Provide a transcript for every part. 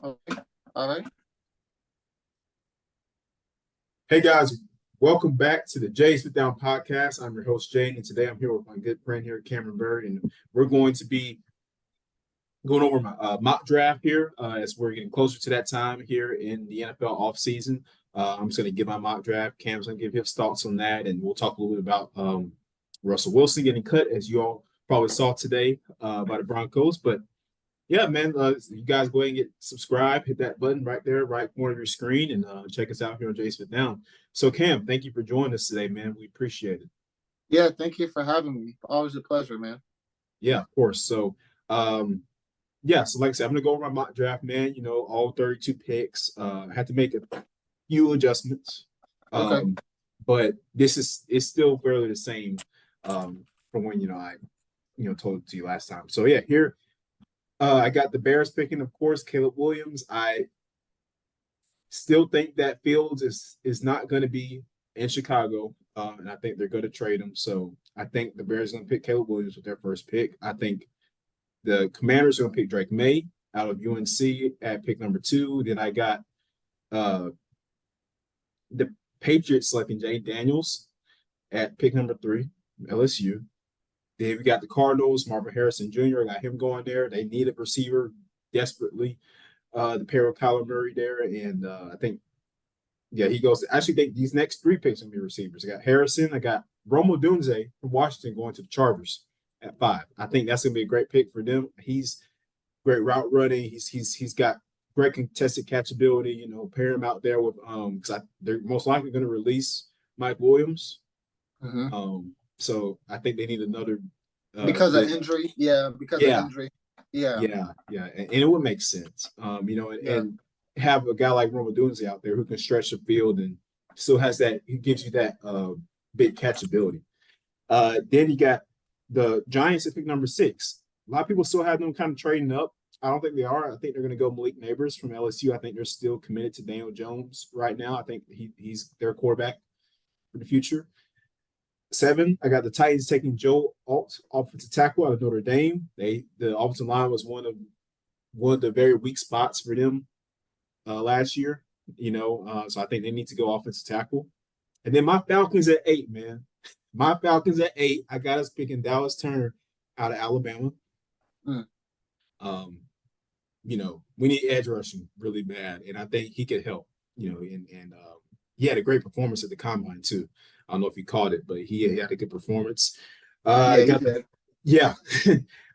Okay. All right. Hey guys, welcome back to the Jay Sit Down podcast. I'm your host Jay, and today I'm here with my good friend here, Cameron Byrd, and we're going to be going over my mock draft here as we're getting closer to that time here in the NFL offseason. I'm just going to give my mock draft. Cam's going to give his thoughts on that, and we'll talk a little bit about Russell Wilson getting cut, as you all probably saw today by the Broncos. But yeah, man, you guys go ahead and get subscribe, hit that button right there, right corner of your screen, and check us out here on Jay Sit Down. So, Cam, thank you for joining us today, man. We appreciate it. Yeah, thank you for having me. Always a pleasure, man. Yeah, of course. So, so like I said, I'm gonna go over my mock draft, man. You know, all 32 picks. I had to make a few adjustments, Okay. but it's still fairly the same from when I told it to you last time. So yeah, here I got the Bears picking, of course, Caleb Williams. I still think that Fields is not going to be in Chicago, and I think they're going to trade him. So I think the Bears are going to pick Caleb Williams with their first pick. I think the Commanders are going to pick Drake May out of UNC at pick number 2. Then I got the Patriots selecting Jay Daniels at pick number 3, LSU. Then we got the Cardinals, Marvin Harrison Jr. I got him going there. They need a receiver desperately. The pair of Kyler Murray there, and I think, yeah, he goes. Actually, these next 3 picks will be receivers. I got Harrison. I got Rome Odunze from Washington going to the Chargers at 5. I think that's gonna be a great pick for them. He's great route running. He's got great contested catchability. Pair him out there with because they're most likely going to release Mike Williams. Mm-hmm. So I think they need another because of injury. Yeah, because of injury. Yeah. And it would make sense. And have a guy like Rome Odunze out there who can stretch the field and still has that. He gives you that big catchability. Then you got the Giants at pick number 6. A lot of people still have them kind of trading up. I don't think they are. I think they're going to go Malik Neighbors from LSU. I think they're still committed to Daniel Jones right now. I think he's their quarterback for the future. 7, I got the Titans taking Joe Alt, offensive tackle out of Notre Dame. The offensive line was one of the very weak spots for them last year. So I think they need to go offensive tackle. And then my Falcons at 8, man. My Falcons at 8. I got us picking Dallas Turner out of Alabama. We need edge rushing really bad, and I think he could help. And he had a great performance at the combine too. I don't know if he caught it, but he had a good performance. He did.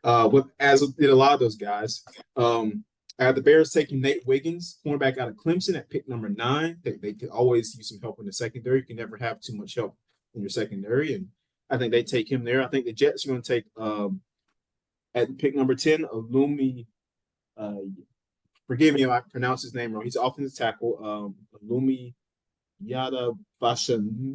As did a lot of those guys. I have the Bears taking Nate Wiggins, cornerback out of Clemson at pick number 9. They could always use some help in the secondary. You can never have too much help in your secondary, and I think they take him there. I think the Jets are going to take at pick number 10, Alumi. Forgive me if I pronounce his name wrong. He's offensive tackle. Alumi Yada Bashanu.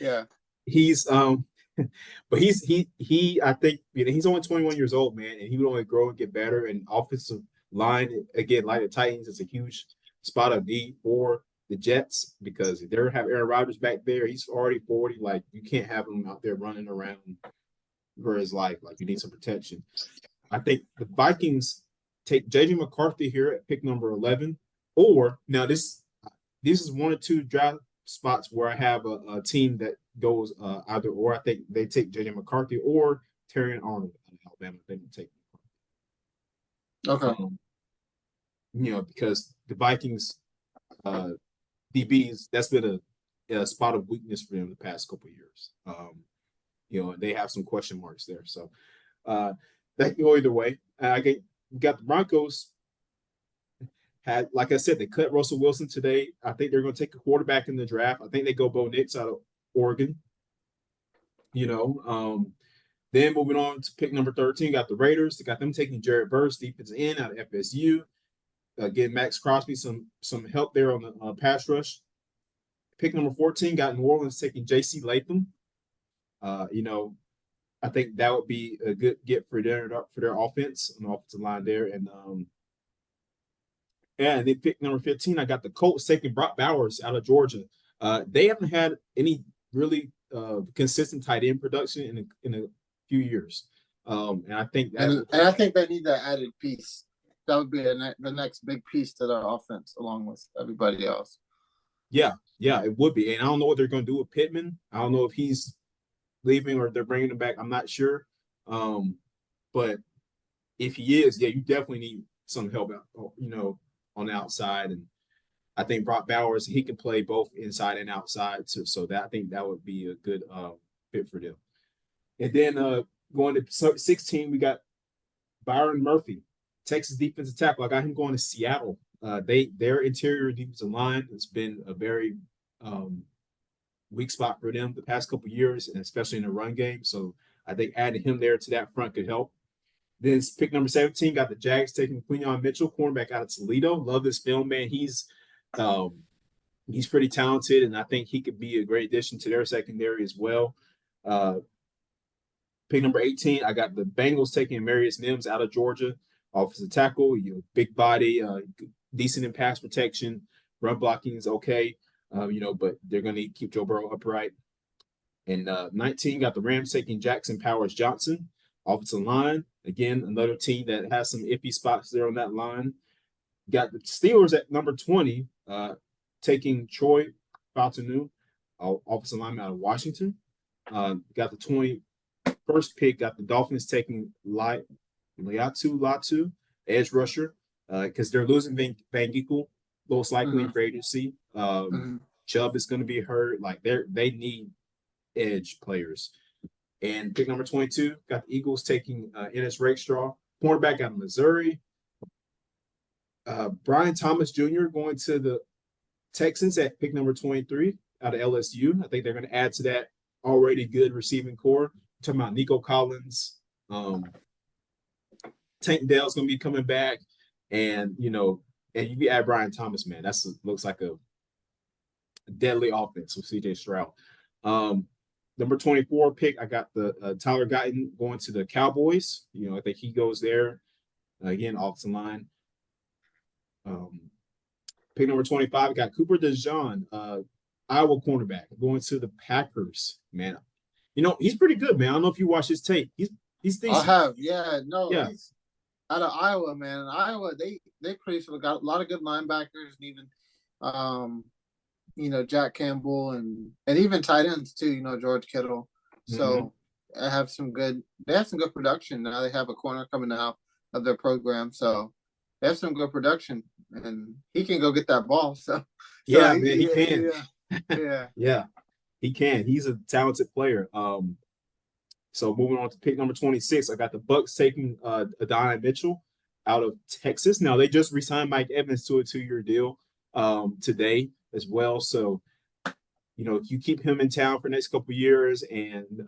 Yeah. He's but he I think he's only 21 years old, man, and he would only grow and get better. And offensive line, again, like the Titans, is a huge spot of need for the Jets because if they have Aaron Rodgers back there, he's already 40. Like, you can't have him out there running around for his life. Like, you need some protection. I think the Vikings take JJ McCarthy here at pick number 11. Or now this is one or two draft spots where I have a team that goes either or. I think they take JJ McCarthy or Terrion Arnold out of Alabama. They don't take McCarthy. Okay. Because the Vikings DBs, that's been a spot of weakness for them the past couple of years. They have some question marks there. So that can go either way. We got the Broncos. Like I said, they cut Russell Wilson today. I think they're going to take a quarterback in the draft. I think they go Bo Nix out of Oregon. Then moving on to pick number 13, got the Raiders. They got them taking Jared Verse, defensive end out of FSU. Getting Max Crosby some help there on the pass rush. Pick number 14, got New Orleans taking J.C. Latham. I think that would be a good get for their offense on the offensive line there. And then pick number 15, I got the Colts taking Brock Bowers out of Georgia. They haven't had any really consistent tight end production in a few years. And I think and I think they need that added piece. That would be the next big piece to their offense, along with everybody else. Yeah, it would be. And I don't know what they're going to do with Pittman. I don't know if he's leaving or they're bringing him back. I'm not sure. But if he is, yeah, you definitely need some help out, on the outside. And I think Brock Bowers, he can play both inside and outside. So that I think that would be a good fit for them. And then going to 16, we got Byron Murphy, Texas defensive tackle. I got him going to Seattle. Their interior defensive line has been a very weak spot for them the past couple of years, and especially in the run game. So I think adding him there to that front could help. Then pick number 17 got the Jags taking Quinyon Mitchell, cornerback out of Toledo. Love this film, man. He's pretty talented, and I think he could be a great addition to their secondary as well. Pick number 18, I got the Bengals taking Marius Mims out of Georgia, offensive tackle. Big body, decent in pass protection, run blocking is okay. But they're going to keep Joe Burrow upright. And 19 got the Rams taking Jackson Powers Johnson, offensive line. Again, another team that has some iffy spots there on that line. Got the Steelers at number 20, taking Troy Fautanu, offensive lineman out of Washington. Got the 21st pick, got the Dolphins taking Latu, edge rusher, because they're losing Van Ginkel, most likely in free agency. Chubb is going to be hurt. Like they need edge players. And pick number 22, got the Eagles taking Ennis Rakestraw, cornerback out of Missouri. Brian Thomas Jr. going to the Texans at pick number 23 out of LSU. I think they're going to add to that already good receiving core. I'm talking about Nico Collins. Tank Dell's going to be coming back. And you add Brian Thomas, man. Looks like a deadly offense with CJ Stroud. Number 24 pick, I got the Tyler Guyton going to the Cowboys. I think he goes there. Again, offensive line. Pick number 25, I got Cooper DeJean, Iowa cornerback, going to the Packers. Man, he's pretty good, man. I don't know if you watch his tape. He's decent. I have, yeah. He's out of Iowa, man. Iowa, they pretty sure got a lot of good linebackers, and even Jack Campbell and even tight ends too, George Kittle. So they have some good production. Now they have a corner coming out of their program. So they have some good production, and he can go get that ball. So man, he can. Yeah. Yeah, he can. He's a talented player. So moving on to pick number 26, I got the Bucks taking Adonai Mitchell out of Texas. Now they just re-signed Mike Evans to a 2-year deal today as well. So, you keep him in town for the next couple of years, and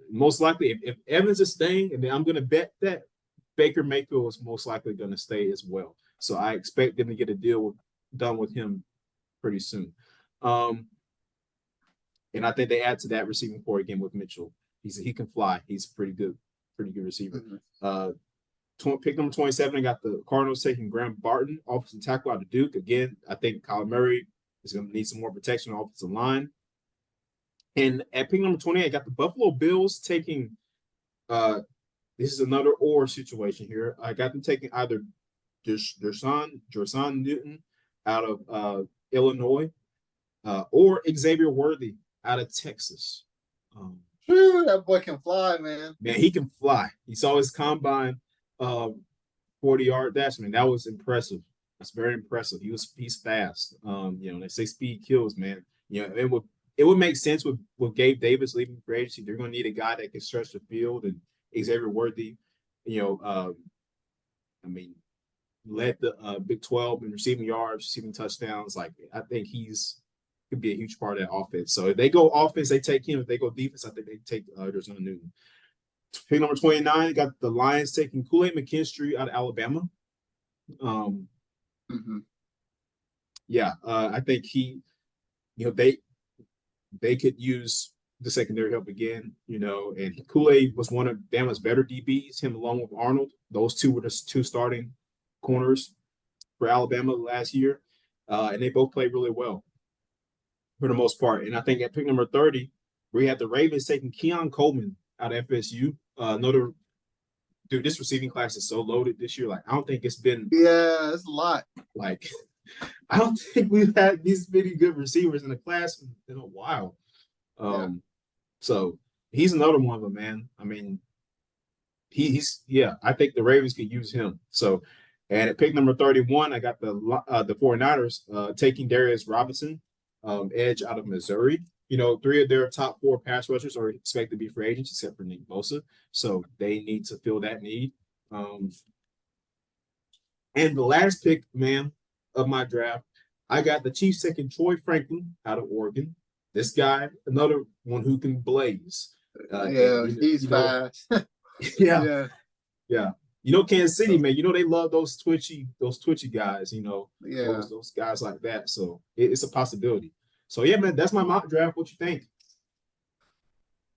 most likely if Evans is staying, and then I'm going to bet that Baker Mayfield is most likely going to stay as well. So I expect them to get a deal done with him pretty soon. And I think they add to that receiving core again with Mitchell. He can fly. He's a pretty good receiver. Pick number 27, I got the Cardinals taking Graham Barton, offensive tackle out of Duke. Again, I think Kyler Murray is going to need some more protection on the offensive line. And at pick number 28, I got the Buffalo Bills taking this is another or situation here. I got them taking either Jerson Newton out of Illinois or Xavier Worthy out of Texas. That boy can fly, man. Man, he can fly. He saw his combine 40-yard dash. Man, that was impressive. That's very impressive. He's fast. They say speed kills, man. It would make sense with Gabe Davis leaving free agency. They're going to need a guy that can stretch the field, and Xavier Worthy, led the Big 12 in receiving yards, receiving touchdowns. Like, I think could be a huge part of that offense. So if they go offense, they take him. If they go defense, I think they take Jerson Newton. Pick number 29, got the Lions taking Kool-Aid McKinstry out of Alabama. I think they could use the secondary help again, and Kool-Aid was one of Bama's better DBs, him along with Arnold. Those two were the two starting corners for Alabama last year, and they both played really well for the most part. And I think at pick number 30, we had the Ravens taking Keon Coleman, out of FSU. Another dude, this receiving class is so loaded this year. Like, I don't think it's been it's a lot. like I don't think we've had these many good receivers in the class in a while. So he's another one of them, man. I mean, he's I think the Ravens could use him. So, and at pick number 31, I got the 49ers taking Darius Robinson, edge out of Missouri. You know, 3 of their top 4 pass rushers are expected to be free agents, except for Nick Bosa. So they need to fill that need. And the last pick, man, of my draft, I got the Chiefs taking Troy Franklin out of Oregon. This guy, another one who can blaze. He's fast. Yeah. You know, Kansas City, man. You know they love those twitchy guys. You know, those guys like that. So it's a possibility. So yeah, man, that's my mock draft. What you think?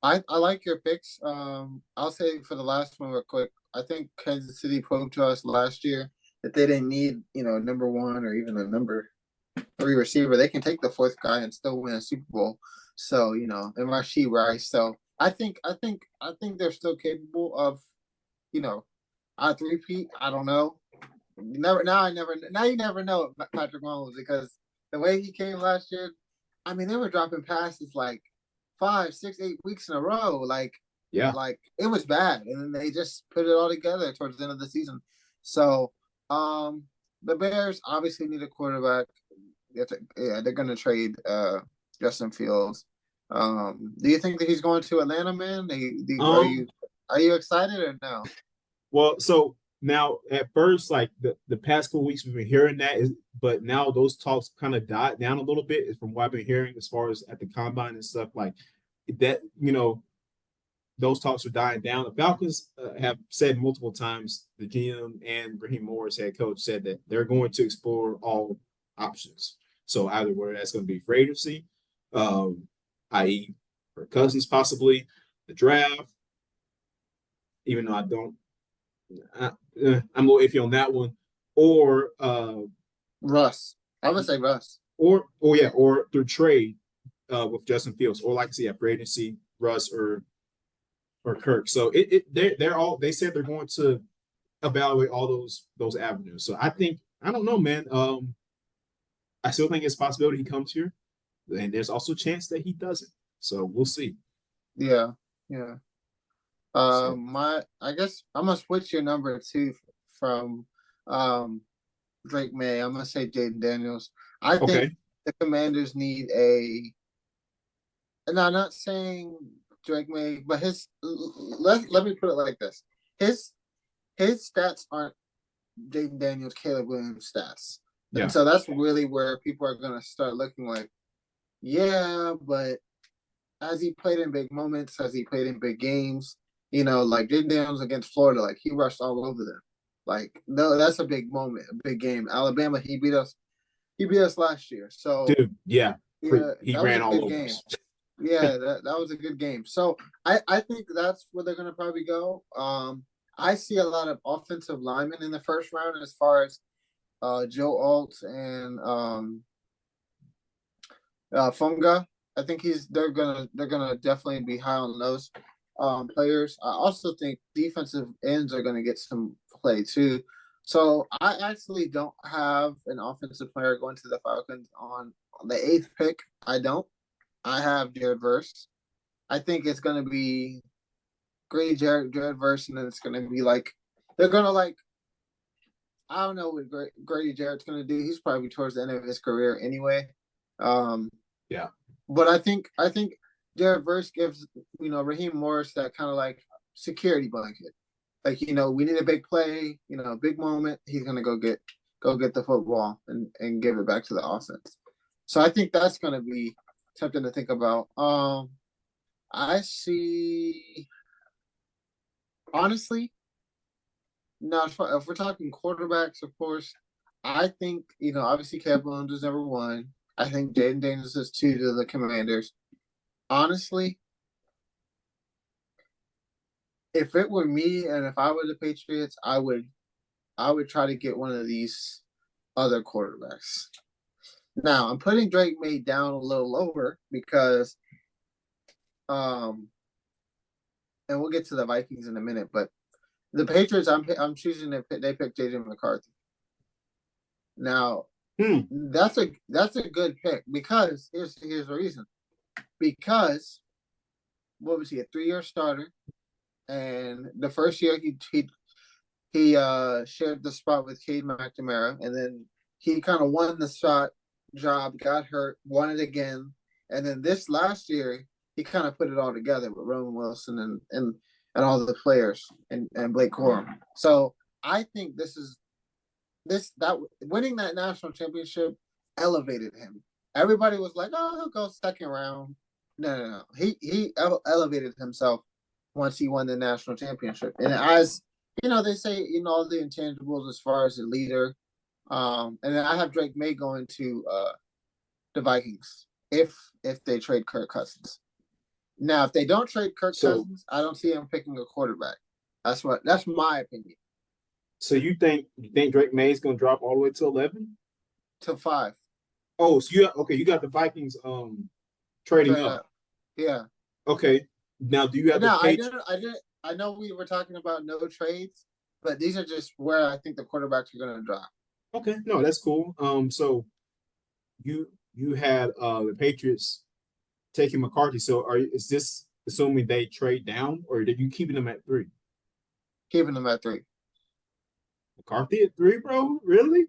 I like your picks. I'll say for the last one real quick. I think Kansas City proved to us last year that they didn't need, number 1 or even a number 3 receiver. They can take the 4th guy and still win a Super Bowl. So, and Rashee Rice. So I think they're still capable of, a three-peat. I don't know. Now you never know Patrick Mahomes, because the way he came last year, I mean, they were dropping passes like 5, 6, 8 weeks in a row. Like it was bad. And then they just put it all together towards the end of the season. So the Bears obviously need a quarterback. They're going to trade Justin Fields. Do you think that he's going to Atlanta, man? Are you excited or no? Well, so now at first, like the past couple weeks, we've been hearing that, but now those talks kind of died down a little bit from what I've been hearing as far as at the combine and stuff like that. Those talks are dying down. The Falcons have said multiple times, the GM and Raheem Morris, head coach, said that they're going to explore all options. So either whether that's going to be free agency, i.e. for Cousins possibly, the draft, even though I'm a little iffy on that one, or Russ. I would say Russ. Or through trade with Justin Fields, or like I see at free agency, Russ or Kirk. So they said they're going to evaluate all those avenues. So I don't know, man. I still think it's a possibility he comes here, and there's also a chance that he doesn't. So we'll see. Yeah. I guess I'm gonna switch your number 2 from Drake May. I'm gonna say Jaden Daniels. I think the Commanders need and I'm not saying Drake May, but let me put it like this. His stats aren't Jaden Daniels, Caleb Williams stats. Yeah. And so that's really where people are gonna start looking like, but has he played in big moments? Has he played in big games? Like Jaden Daniels against Florida, like he rushed all over them. Like, no, that's a big moment, a big game. Alabama, he beat us last year. So dude, he ran all over us. That was a good game. So I think that's where they're gonna probably go. I see a lot of offensive linemen in the first round as far as Joe Alt and Funga. I think they're gonna definitely be high on those players. I also think defensive ends are gonna get some play too. So I actually don't have an offensive player going to the Falcons on the 8th pick. I don't. I have Jared Verse. I think it's gonna be great Jared Verse, and then it's gonna be like they're gonna like. I don't know what Grady Jarrett's going to do. He's probably towards the end of his career anyway. But I think Jared Verse gives, Raheem Morris that kind of like security blanket. Like, we need a big play, big moment. He's going to go get the football and give it back to the offense. So I think that's going to be something to think about. I see, honestly, now, if we're talking quarterbacks, of course, I think, obviously Caleb Williams is number 1. I think Jaden Daniels is 2 to the Commanders. Honestly, if it were me and if I were the Patriots, I would try to get one of these other quarterbacks. Now, I'm putting Drake May down a little lower because and we'll get to the Vikings in a minute, but the Patriots, I'm choosing they picked JJ McCarthy. Now, that's a good pick because here's the reason. Because what was he, a 3-year starter? And the first year he shared the spot with Cade McNamara, and then he kind of won the job, got hurt, won it again, and then this last year he kind of put it all together with Roman Wilson and all the players and Blake Corum. So I think that winning that national championship elevated him. Everybody was like, "Oh, he'll go second round." No. He elevated himself once he won the national championship. And as you know, they say, all the intangibles as far as a leader. And then I have Drake May going to the Vikings if they trade Kirk Cousins. Now, if they don't trade Kirk Cousins, I don't see him picking a quarterback. That's my opinion. So you think Drake May is going to drop all the way to 11? To 5. Oh, so you got the Vikings trading up. Yeah. Okay. Now, do you have I know we were talking about no trades, but these are just where I think the quarterbacks are going to drop. Okay. No, that's cool. So you had the Patriots taking McCarthy. So is this assuming they trade down, or are you keeping them at 3? Keeping them at 3. McCarthy at 3, bro? Really?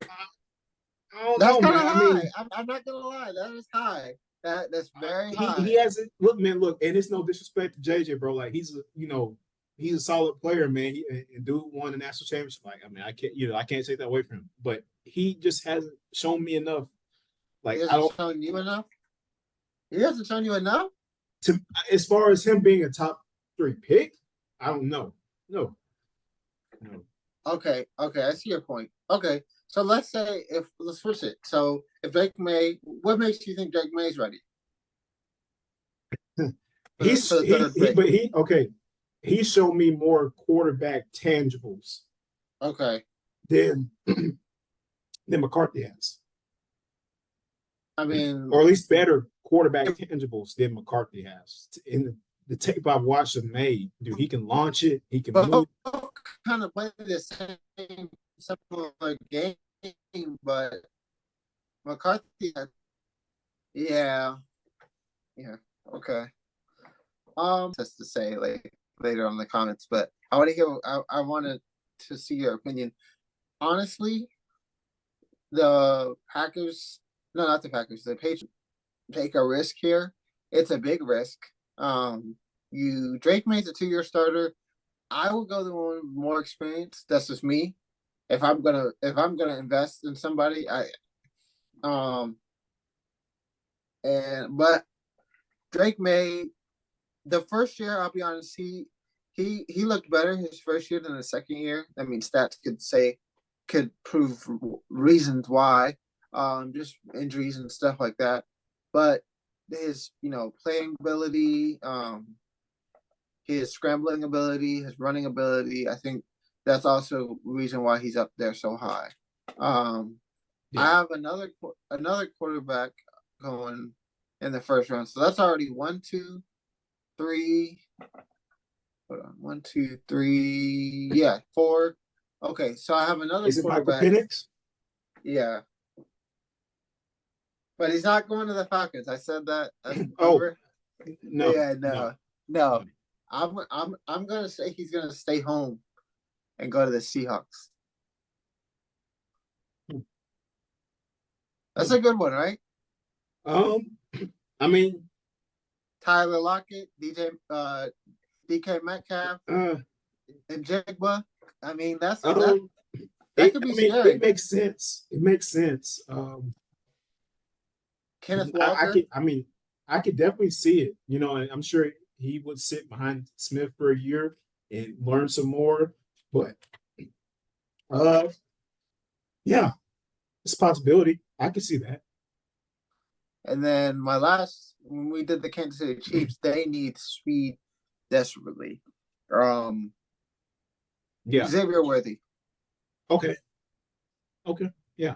I don't That's know, kind of man. high. I mean, I'm not gonna lie. That is high. That's very high. He hasn't look, man. Look, and it's no disrespect to JJ, bro. Like he's a solid player, man. And dude won the national championship. Like, I mean, I can't take that away from him. But he just hasn't shown me enough. Like, he hasn't shown you enough. He hasn't shown you enough. As far as him being a top 3 pick, I don't know. No. Okay, I see your point. Okay, so let's switch it. So if Drake May, what makes you think Drake May's ready? He showed me more quarterback tangibles. Okay. Than McCarthy has. I mean, or at least better quarterback tangibles than McCarthy has. In the tape I've watched of May, dude, he can launch it. He can move. Kind of play the same similar game, but McCarthy, yeah, okay. Just to say like later on in the comments, but I want to hear. I wanted to see your opinion. Honestly, the Packers, no, not the Packers, the Patriots take a risk here. It's a big risk. Drake May's a 2-year starter. I would go the one with more experience. That's just me. If I'm gonna invest in somebody, but Drake May, the first year, I'll be honest, he looked better his first year than the second year. I mean, stats could prove reasons why, just injuries and stuff like that. But his, playing ability, his scrambling ability, his running ability, I think that's also the reason why he's up there so high. I have another quarterback going in the first round. So that's already 1, 2, 3. Hold on. 1, 2, 3. Yeah, 4. Okay, so I have another quarterback. Is it Michael Penix? Yeah. But he's not going to the Falcons. I said that. No. Yeah, no. I'm gonna say he's gonna stay home and go to the Seahawks. That's a good one, right? I mean, Tyler Lockett, DK Metcalf, and Jigba. I mean, that could be scary. It makes sense. Kenneth Walker. I could definitely see it. And I'm sure he would sit behind Smith for a year and learn some more. But yeah, it's a possibility. I can see that. And then when we did the Kansas City Chiefs, they need speed desperately. Xavier Worthy. Okay. Yeah.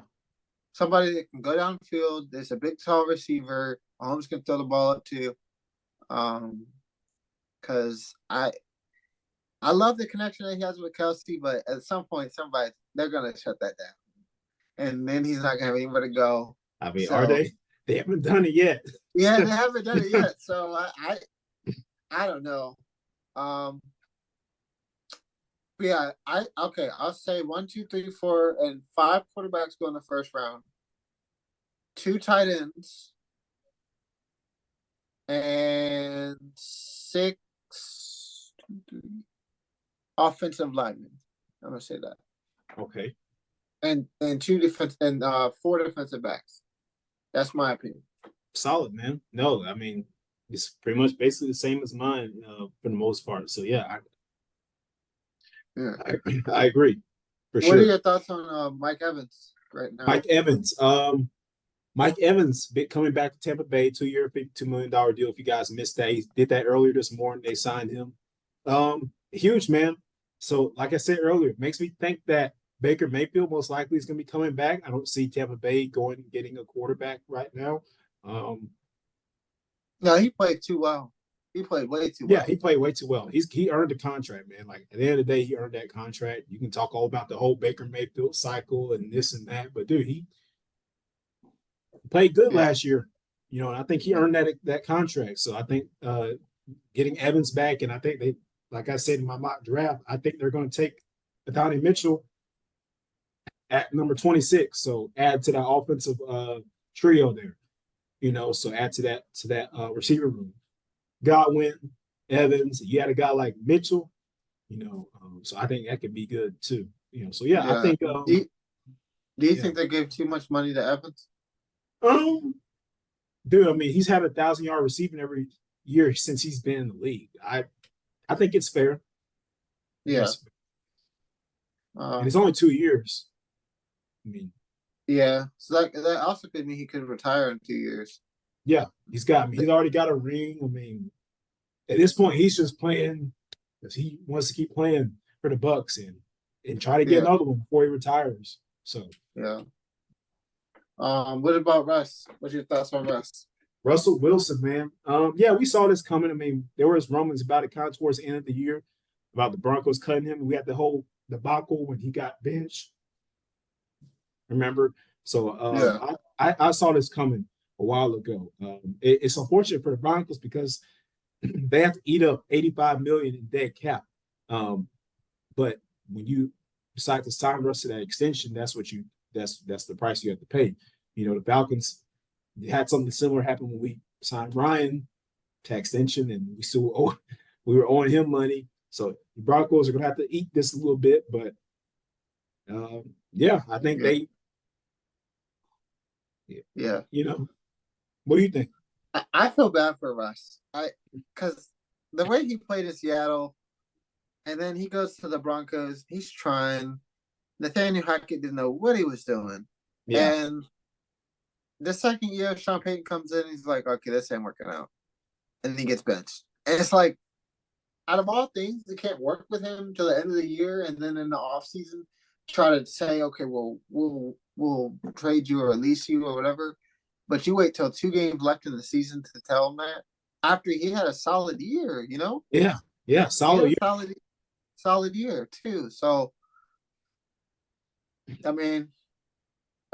Somebody that can go downfield. There's a big, tall receiver. Mahomes can throw the ball up to. because I love the connection that he has with Kelsey, but at some point, they're gonna shut that down, and then he's not gonna have anywhere to go. I mean, are So they? They haven't done it yet. yeah, they haven't done it yet. So I don't know. Um, but yeah, okay. I'll say 1, 2, 3, 4, and 5 quarterbacks go in the first round. 2 tight ends and 6 offensive linemen. I'm gonna say that. Okay. And 4 defensive backs. That's my opinion. Solid, man. No, I mean, it's pretty much basically the same as mine for the most part. So yeah, Yeah. I agree for What are sure. your thoughts on Mike Evans right now? Mike Evans coming back to Tampa Bay, 2-year, $52 million deal. If you guys missed that, he did that earlier this morning. They signed him. Huge, man. So, like I said earlier, it makes me think that Baker Mayfield most likely is going to be coming back. I don't see Tampa Bay going and getting a quarterback right now. No, he played too well. He played way too well. Yeah, he played way too well. He earned the contract, man. Like at the end of the day, he earned that contract. You can talk all about the whole Baker Mayfield cycle and this and that, but dude, he played good last year, and I think he earned that contract. So I think getting Evans back, and I think they, like I said in my mock draft, I think they're going to take Donnie Mitchell at number 26. So add to that offensive trio there, So add to that receiver room. Godwin, Evans, you had a guy like Mitchell, so I think that could be good too. So yeah. I think. Do you think they gave too much money to Evans? Dude, I mean, he's had 1,000-yard receiving every year since he's been in the league. I think it's fair. Yeah. And it's only 2 years. I mean, yeah. So that also could mean he could retire in 2 years. Yeah, he's already got a ring. I mean, at this point, he's just playing because he wants to keep playing for the Bucks and try to get another one before he retires. So yeah. What about Russ? What's your thoughts on Russ? Russell Wilson, man. Yeah, we saw this coming. I mean, there was rumblings about it kind of towards the end of the year about the Broncos cutting him. We had the whole debacle when he got benched. Remember? So I saw this coming a while ago. It's unfortunate for the Broncos because they have to eat up $85 million in dead cap. But when you decide to sign the rest of that extension, that's the price you have to pay. The Falcons had something similar happen when we signed Ryan to extension, and we were owing him money. So the Broncos are gonna have to eat this a little bit, but I think they. Yeah. What do you think? I feel bad for Russ. Because the way he played in Seattle, and then he goes to the Broncos, he's trying. Nathaniel Hackett didn't know what he was doing. Yeah. And the second year, Sean Payton comes in, he's like, okay, this ain't working out. And he gets benched. And it's like, out of all things, they can't work with him till the end of the year, and then in the offseason, try to say, okay, well, we'll trade you or release you or whatever. But you wait till 2 games left in the season to tell him that after he had a solid year, Yeah, solid year. Solid year too. So, I mean,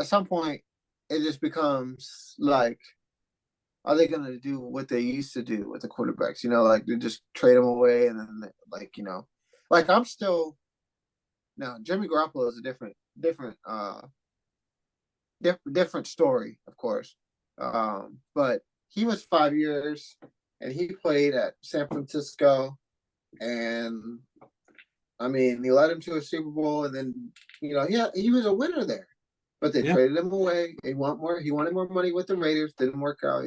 at some point, it just becomes like, are they going to do what they used to do with the quarterbacks? Like they just trade them away, and then I'm still. Now, Jimmy Garoppolo is a different story, of course. But he was 5 years, and he played at San Francisco, and I mean, he led him to a Super Bowl, and then he was a winner there. But they traded him away. He wanted more money with the Raiders. Didn't work out.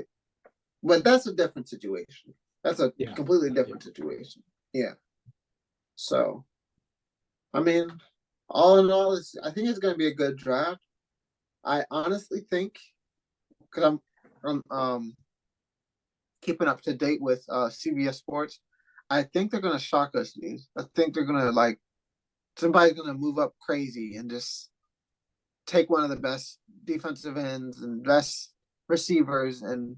But that's a different situation. That's a completely different situation. Yeah. So, I mean, all in all, I think it's going to be a good draft. I honestly think, because I'm keeping up to date with CBS Sports, I think they're going to shock us, dude. I think they're going to somebody's going to move up crazy and just take one of the best defensive ends and best receivers and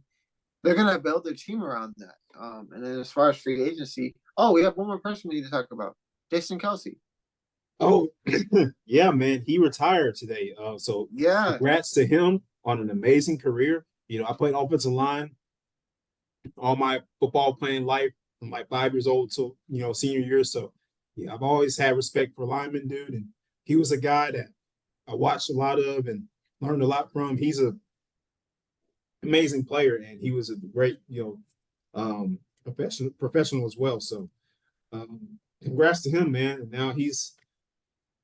they're gonna build their team around that. And then as far as free agency, we have one more person we need to talk about, Jason Kelsey. Oh, yeah, man, he retired today. So Yeah, congrats to him on an amazing career. You know, I played offensive line all my football playing life from like 5 years old to senior year. So yeah, I've always had respect for lineman, dude, and he was a guy that I watched a lot of and learned a lot from. He's a amazing player, and he was a great professional as well. So congrats to him, man. And now he's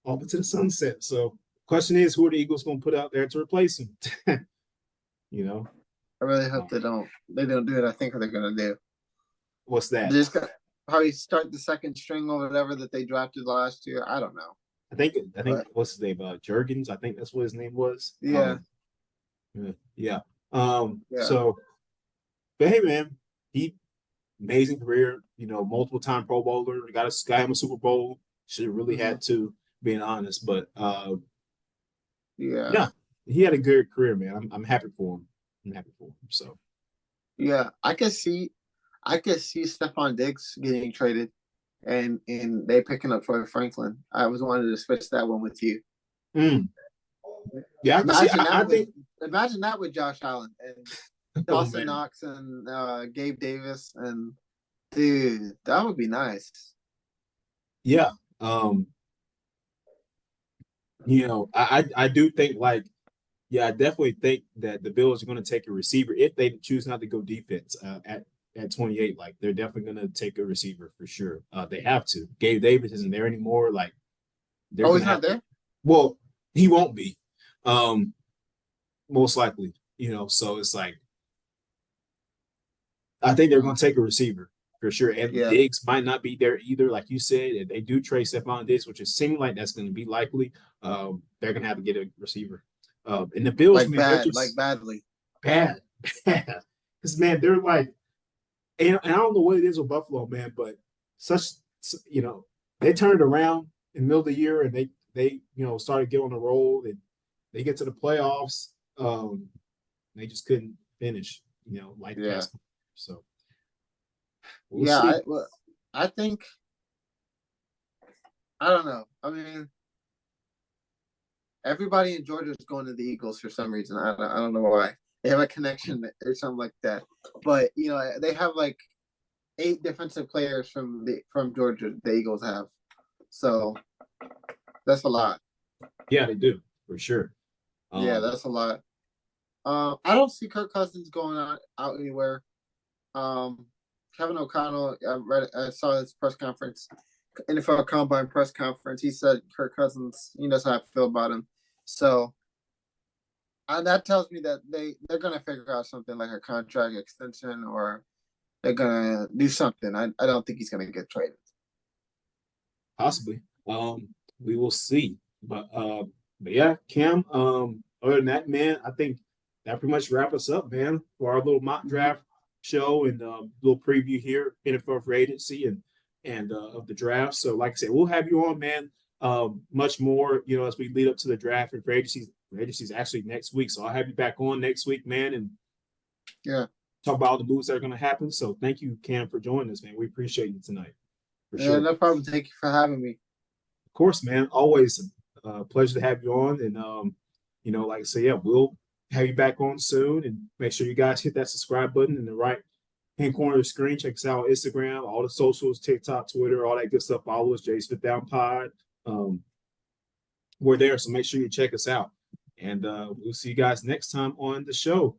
off into the sunset. So question is, who are the Eagles going to put out there to replace him? You know, I really hope they don't do it. I think what they're gonna do. What's that? Just probably start the second string or whatever that they drafted last year. I don't know. I think what's his name? Jurgens. I think that's what his name was. Yeah. Yeah. Yeah. So, but hey, man, he amazing career. You know, multiple time Pro Bowler. Got him a Super Bowl. Should have really had to, being honest. But yeah, he had a good career, man. I'm happy for him. I'm happy for him. So yeah, I could see Stephon Diggs getting traded, and they picking up Troy Franklin. I was wanted to switch that one with you. Yeah, imagine that with Josh Allen and Dawson Knox and Gabe Davis, and dude, that would be nice. Yeah. I do think I definitely think that the Bills are going to take a receiver if they choose not to go defense at 28. Like they're definitely going to take a receiver for sure. They have to. Gabe Davis isn't there anymore. Like he's not there. Well, he won't be. Most likely. So it's like I think they're going to take a receiver for sure. And Diggs might not be there either. Like you said, if they do trade Stephon Diggs, which is seeming like that's going to be likely, they're going to have to get a receiver. And the Bills, badly. Bad. Because, man, they're like, and I don't know what it is with Buffalo, man, but they turned around in the middle of the year and they started getting on the roll and they get to the playoffs. They just couldn't finish, past. So we'll see. I think I don't know. I mean, everybody in Georgia is going to the Eagles for some reason. I don't know why. They have a connection or something like that. But they have like 8 defensive players from Georgia. The Eagles have, so that's a lot. Yeah, they do for sure. That's a lot. I don't see Kirk Cousins going out anywhere. Kevin O'Connell, I saw his press conference, NFL Combine press conference. He said Kirk Cousins, he knows how I feel about him. So that tells me that they're going to figure out something like a contract extension, or they're going to do something. I don't think he's going to get traded. Possibly. We will see. But yeah, Cam, other than that, man, I think that pretty much wrap us up, man, for our little mock draft show and little preview here, NFL free agency and of the draft. So like I said, we'll have you on, man, much more, as we lead up to the draft and free agency. Free agency is actually next week. So I'll have you back on next week, man, and talk about all the moves that are going to happen. So thank you, Cam, for joining us, man. We appreciate you tonight. For sure. No problem. Thank you for having me. Of course, man. Always a pleasure to have you on. And, like I say, we'll have you back on soon. And make sure you guys hit that subscribe button in the right hand corner of the screen. Check us out on Instagram, all the socials, TikTok, Twitter, all that good stuff. Follow us, Jay's Fifth Down Pod. We're there, so make sure you check us out. And we'll see you guys next time on the show.